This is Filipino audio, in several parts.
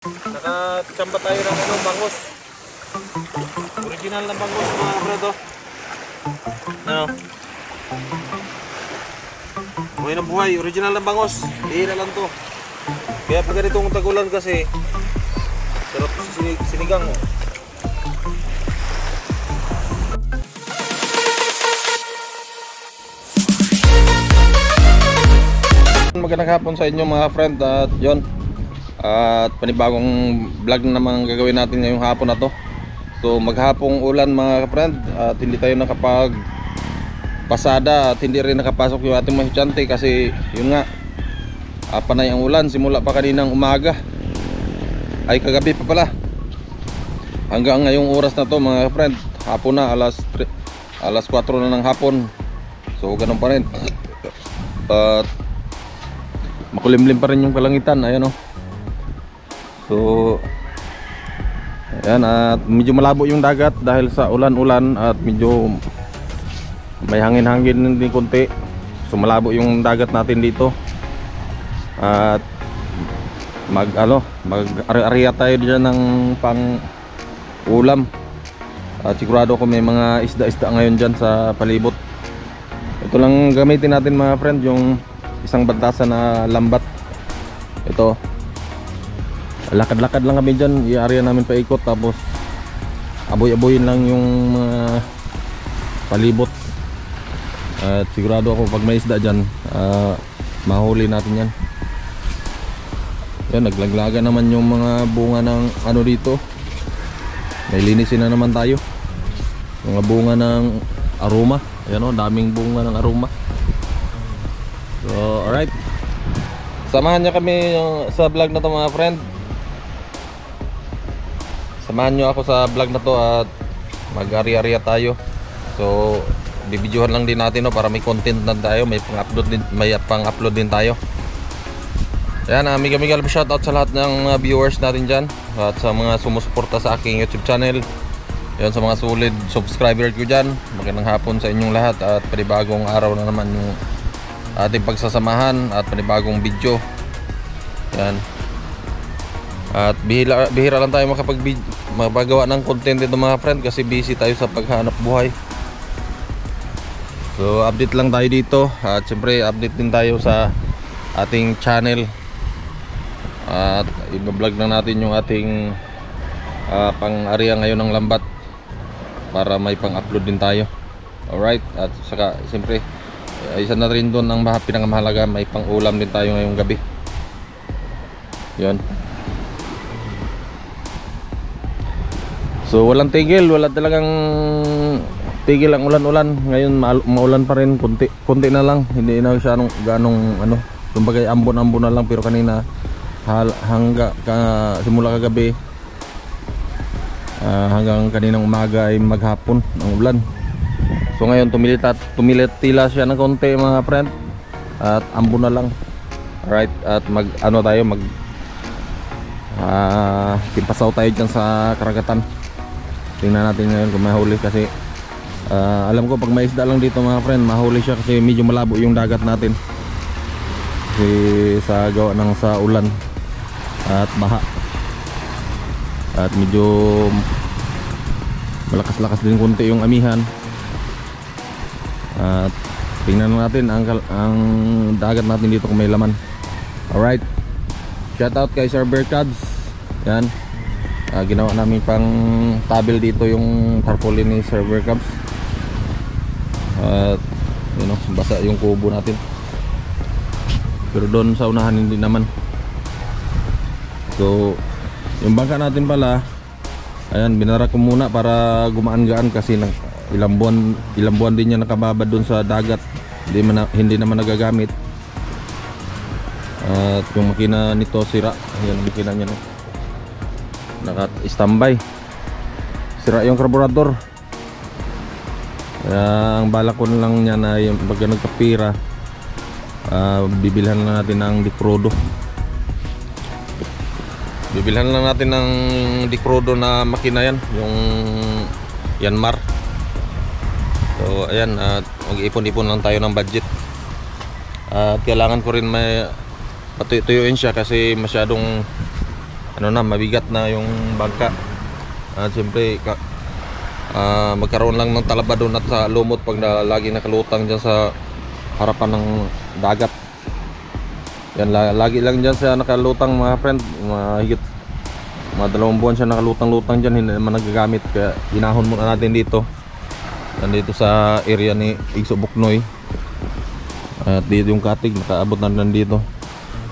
Nakachamba tayo ng ano, bangus. Original na bangus mga brado. Ano? Buhay na buhay, original na bangus. Hihira lang to. Kaya pag ganitong tagulan kasi sarap sinigang. Magandang hapon sa inyo mga friend at yon. At panibagong vlog na naman gagawin natin ngayong hapon na to. So maghapong ulan mga friend at hindi tayo nakapag pasada at hindi rin nakapasok yung ating mga estudyante kasi yun nga, panay ang ulan simula pa kaninang umaga, ay kagabi pa pala, hanggang ngayong oras na to mga friend. Hapon na, alas 4 na ng hapon. So ganun pa rin at makulimlim pa rin yung kalangitan. Ayan o. So ayan, at medyo malabo yung dagat dahil sa ulan-ulan at medyo may hangin-hangin din konti. So malabo yung dagat natin dito. At mag-area tayo diyan ng pang ulam. At sigurado ko may mga isda-isda ngayon diyan sa palibot. Ito lang gamitin natin mga friend, yung isang bantasan na lambat. Ito, lakad-lakad lang kami dyan, i-area namin paikot, tapos aboy-aboyin lang yung mga palibot. At sigurado ako pag may isda dyan, mahuli natin yan. Yan, naglaglaga naman yung mga bunga ng ano dito. May linisin na naman tayo, mga bunga ng aroma. Ayan o, daming bunga ng aroma. So alright, samahan nyo kami sa vlog na to mga friend. Samahan nyo ako sa vlog na to at mag-ari-ariya tayo. So bibidyohan lang din natin, no, para may content na tayo, may pang-upload din tayo. Ayan, amiga-amiga shoutout sa lahat ng viewers natin dyan at sa mga sumusuporta sa aking YouTube channel. Yan, sa mga solid subscriber ko dyan, magandang hapon sa inyong lahat at panibagong araw na naman yung ating pagsasamahan at panibagong video. Yan. At bihira lang tayo mapagawa ng content dito mga friend kasi busy tayo sa paghanap buhay. So update lang tayo dito at syempre update din tayo sa ating channel. At i-vlog na natin yung ating pang-area ngayon ng lambat para may pang-upload din tayo. Alright, at saka syempre isa na rin doon ang pinakamahalaga, may pang-ulam din tayo ngayong gabi. Yun. So walang tigil, wala talagang tigil ang ulan-ulan. Ngayon maulan pa rin, konti na lang. Hindi na siya ganong ano, kumbaga ambon-ambon na lang. Pero kanina simula kagabi hanggang kaninang umaga ay maghapon ang ulan. So ngayon tumilit-tila siya ng konti mga friend at ambon na lang. Alright, at timpasaw tayo dyan sa karagatan. Tingnan natin ngayon kung mahuli kasi alam ko pag may isda lang dito mga friend, mahuli siya kasi medyo malabo yung dagat natin kasi sa gawa ng sa ulan at baha at medyo malakas-lakas din konti yung amihan. At tingnan natin ang dagat natin dito kung may laman. Alright, shoutout kay Sir Berkads. Yan, ginawa namin pang tabel dito yung tarpaulin ni Sir Berkads. At you know, basa yung kubo natin, pero doon sa unahan hindi naman. So yung bangka natin pala, ayan, binara ko muna para gumaan-gaan kasi ilang buwan din niya nakababad doon sa dagat, hindi naman nagagamit. At yung makina nito sira. Ayan ang makina niya, no? Naka-standby, sira yung carburetor. Kaya ang balak ko lang niya na yung pag nagkapira, bibilhan na natin ng Dicrodo. Bibilhan lang natin ng Dicrodo na makina yan, yung Yanmar. So ayan, mag-ipon-ipon lang tayo ng budget. At kailangan ko rin may patuyuin siya kasi masyadong ano na, mabigat na yung bangka. At siyempre magkaroon lang ng talaba doon at sa lumot pag lagi nakalutang dyan sa harapan ng dagat. Yan, lagi lang dyan siya nakalutang mga friend. Higit mga 2 buwan siya nakalutang-lutang dyan, hindi naman nagagamit, kaya hinahon muna natin dito. Nandito sa area ni Igso Buknoy. At dito yung katig, nakaabot na nandito.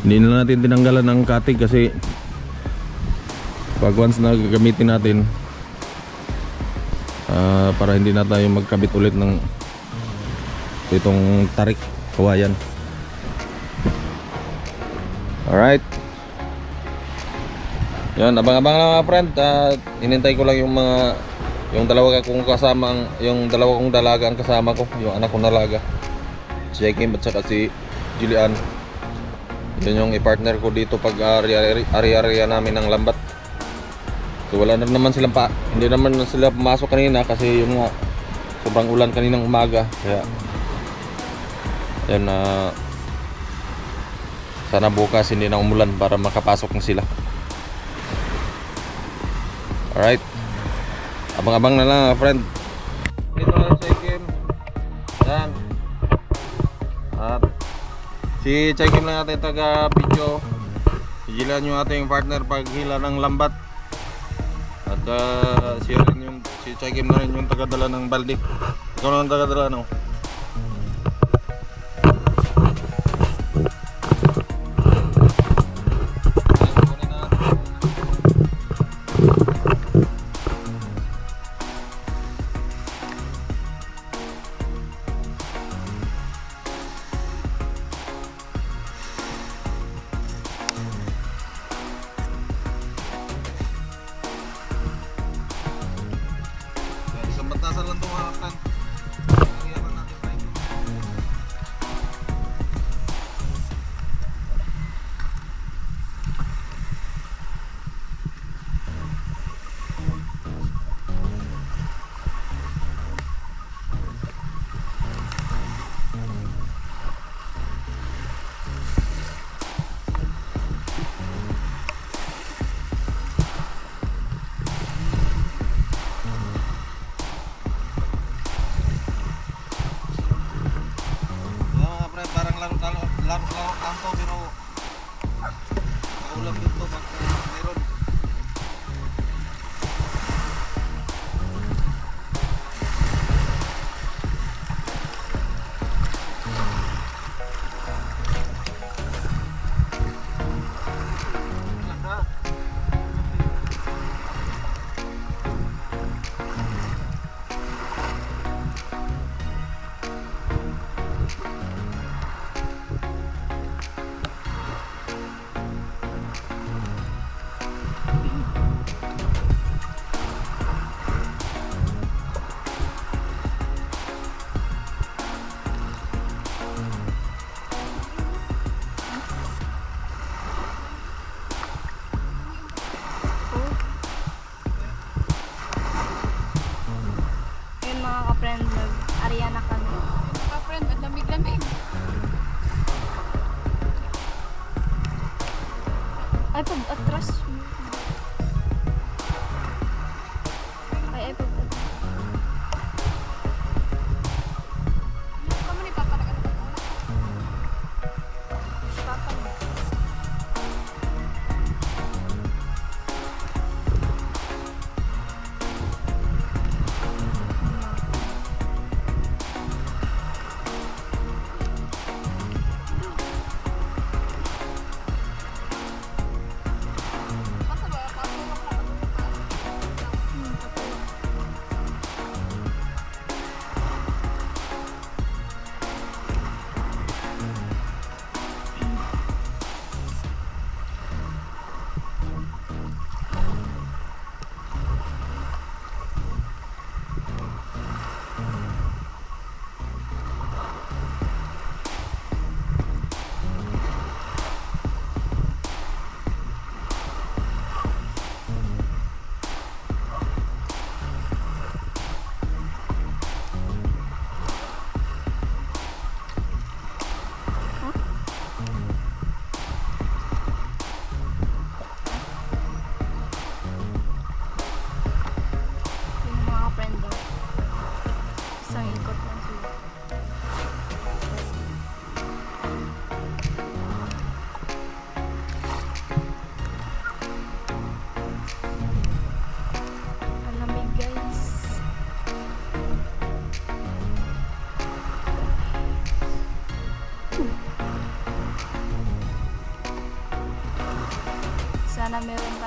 Hindi na natin tinanggalan ng katig kasi pag once na gagamitin natin, para hindi na tayo magkabit ulit ng itong tarik kawayan. Alright. Yan, abang-abang lang mga friend. Hinintay ko lang yung dalawa kong kasama, yung dalawa kong dalaga ang kasama ko, yung anak kong dalaga, si Jakim at saka si Julian. Yun yung i-partner ko dito pag ari-ariya namin ng lambat. So wala na naman silang hindi naman sila pumasok kanina kasi yung nga sobrang ulan kaninang umaga. Kaya yan, sana bukas hindi na umulan para makapasok na sila. Alright, abang-abang na lang friend. Dito na si Kim. Yan. At si Kim lang natin taga video. Higilan yung ating partner pag hila ng lambat. At si Kim na rin yung tagadala ng balde. Ikaw na ang tagadala, no? Batasan lang ito mga friend. Iyaman natin tayo. Laro lang to, pero kaulam dito pag mayroon. Friend, nag-ariana kami. Friend, at lamig-lamig. Ay, pag-atras. Ay, pag-atras. Kamu ni Papa na ganun. Papa mo.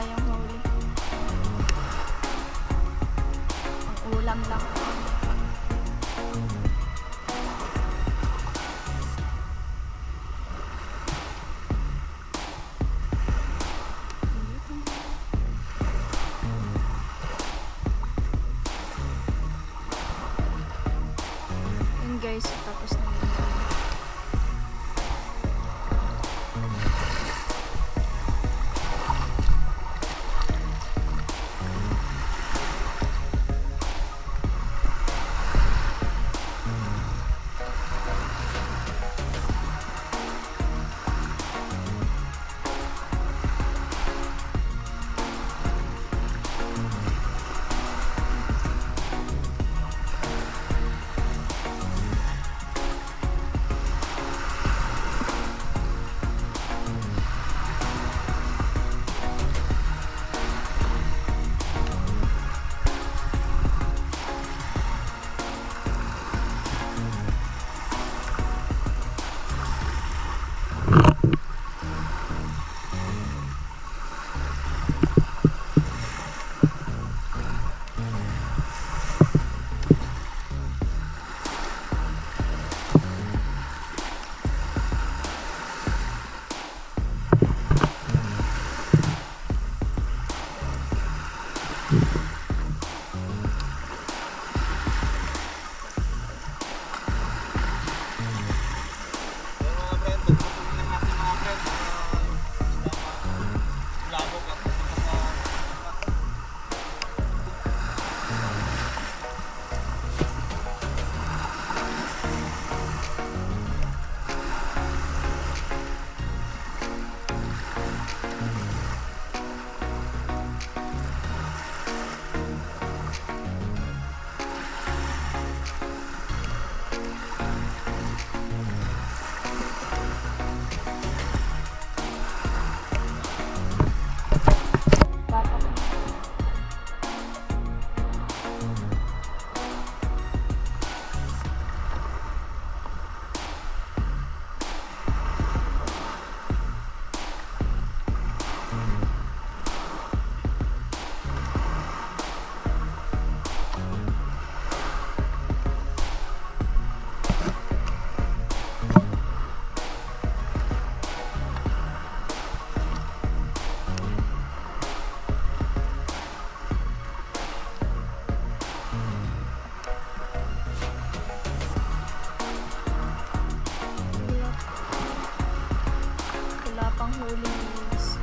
tayong huli. Ang ulam lang. Yun guys, tapos na yun. Wala pang huli guys.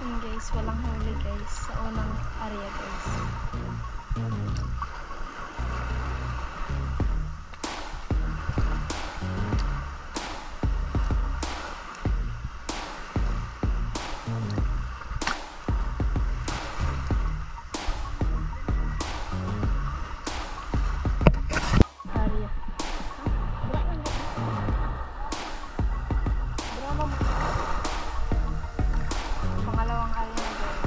Yun guys, walang huli guys sa unang area guys. Area. Drama mo. Pangalawang area na guys.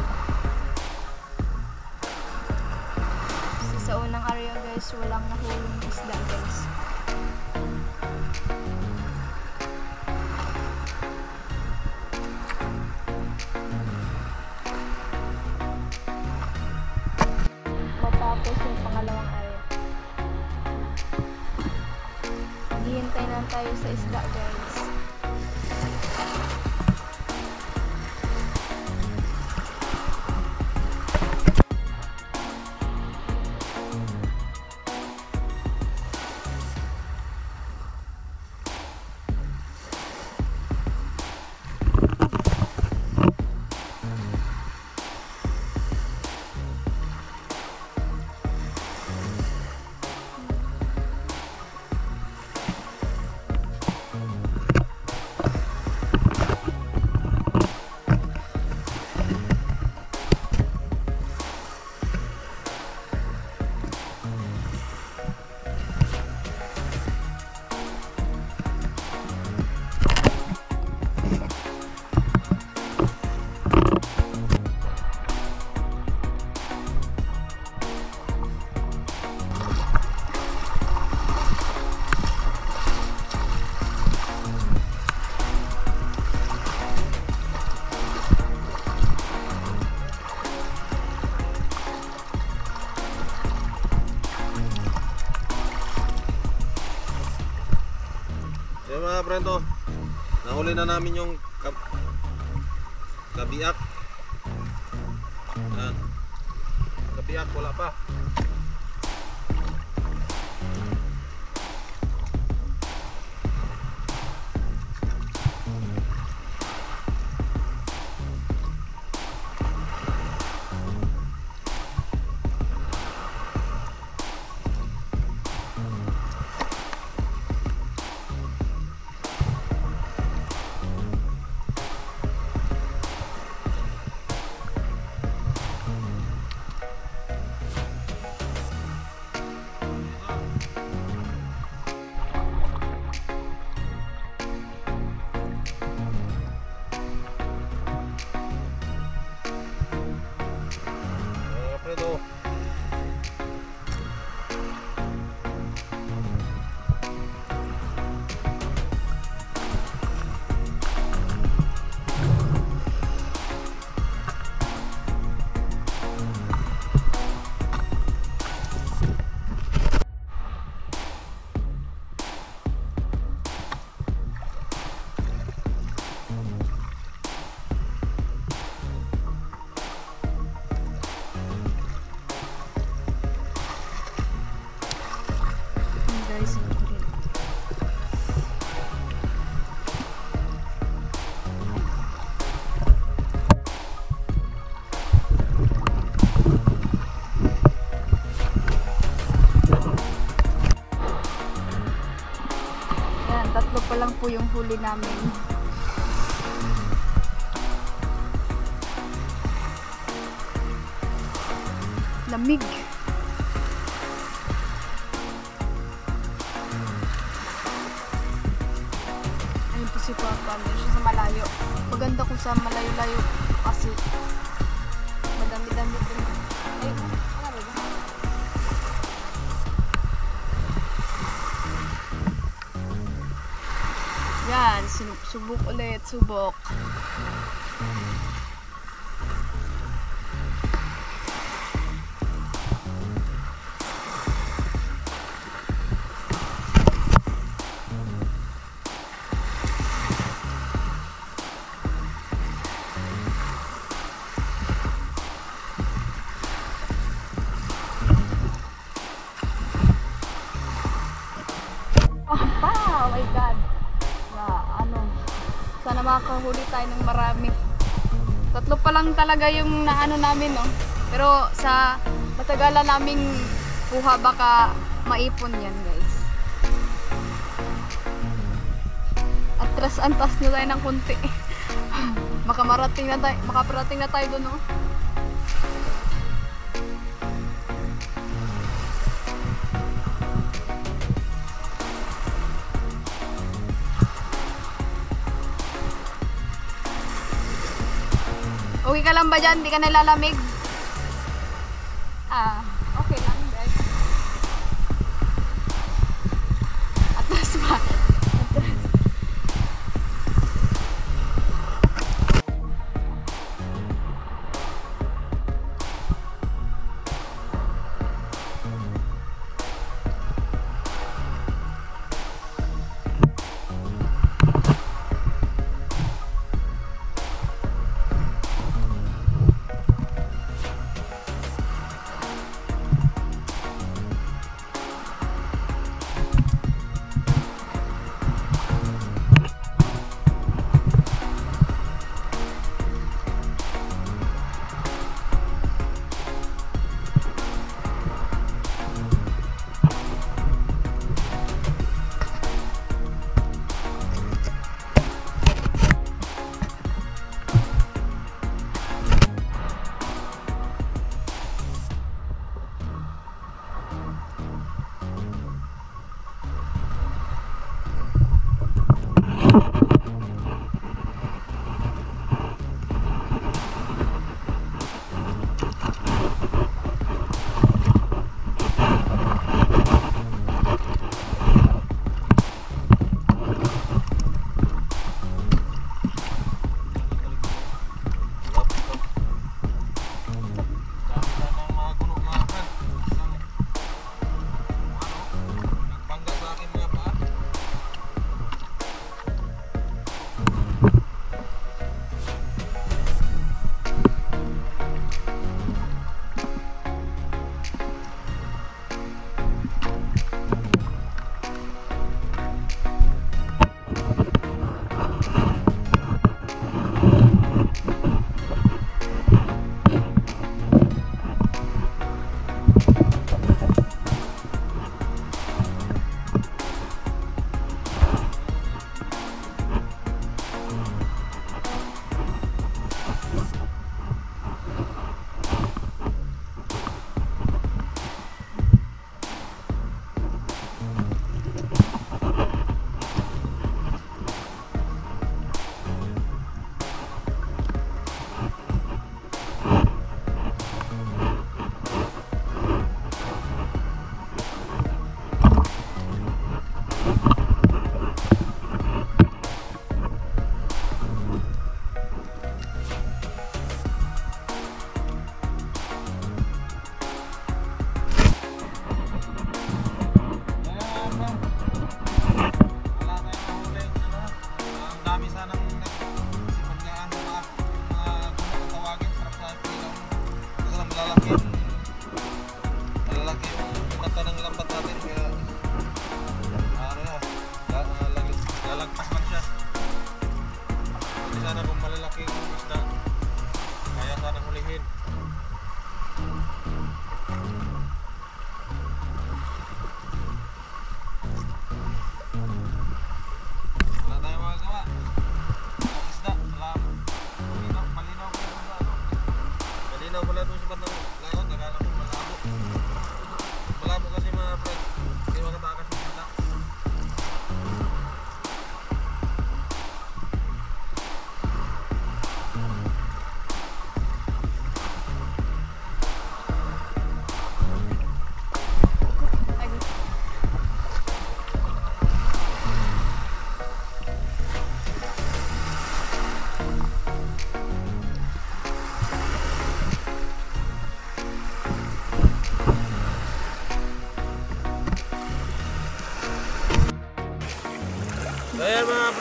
Kasi sa unang area guys, walang nahulong isda guys. Matapos yung pangalawang area. Hihintay na tayo sa isda guys. mga prendo, nahuli na namin yung kabiak. Yan. Kabiak, wala pa. Prendo. Guys, yan, tatlo pa lang po yung huli namin. Lamig. Ayun po si Papa. Meron siya sa malayo. Maganda kung sa malayo-layo kasi madami-dami din. Ayun, ano ba? Yan, subok ulit, subok. Oh my God. Sana makakahuli tayo ng marami. Tatlo pa lang talaga yung naano namin, no? Pero sa matagalan naming kuha, baka maipon yan, guys. Atras-antas na tayo ng kunti. Baka makaparating na tayo doon, no? Okay ka lang ba dyan? Hindi ka nalalamig? Okay lang, guys. Atlas pa. Atlas.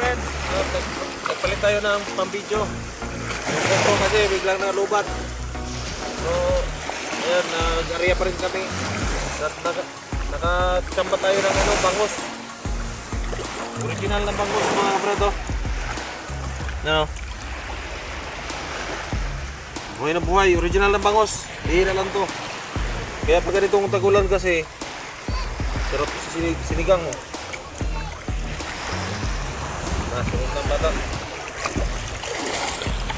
friends, nagpalit tayo ng pambidyo. Yung GoPro kasi biglang nalubat. So, ayan, nag-area pa rin kami. Nakachamba tayo ng bangus. Original na bangus mga friend, oh. No. Buhay na buhay, original na bangus. Bihira lang to. Kaya pag ganitong tagulan kasi, sarap sa sinigang mo. Nasunod ng bata.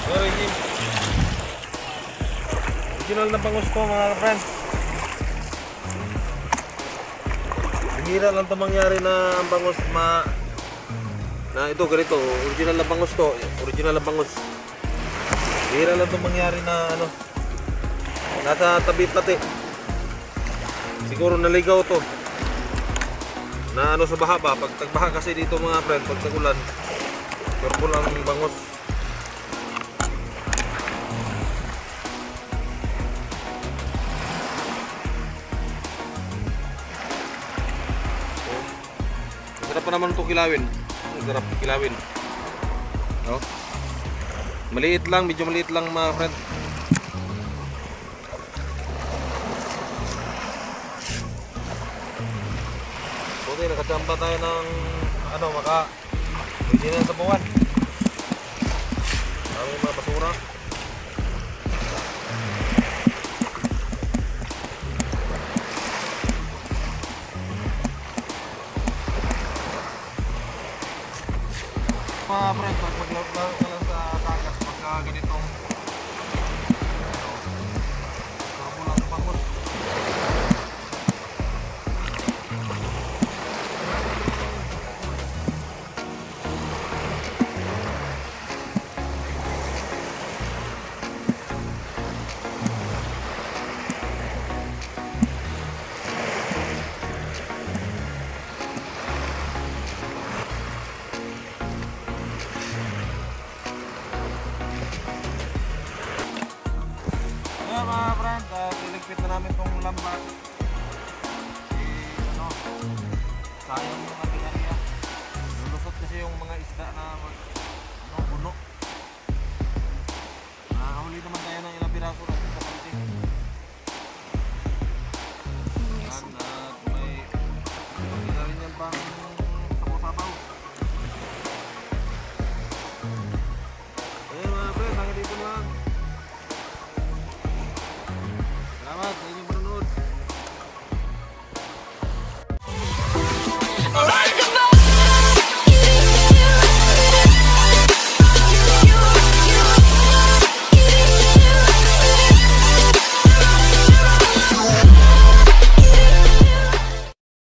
Sorry, Jim. Original na bangus to mga friends. Bihira lang to mangyari na ang bangus na ito ganito, original na bangus to, original na bangus. Bihira lang to mangyari na nasa tabi pati. Siguro naligaw to. Na sa baha ba, pag tagbaha kasi dito mga friend, pag tagulan, purple ang bangus. Masarap pa naman itong kilawin. Masarap kilawin. No? Maliit lang, medyo maliit lang mga friend. Buti nakachamba tayo ng hindi na sa buwan. Dami mga basura. Mga friend, pag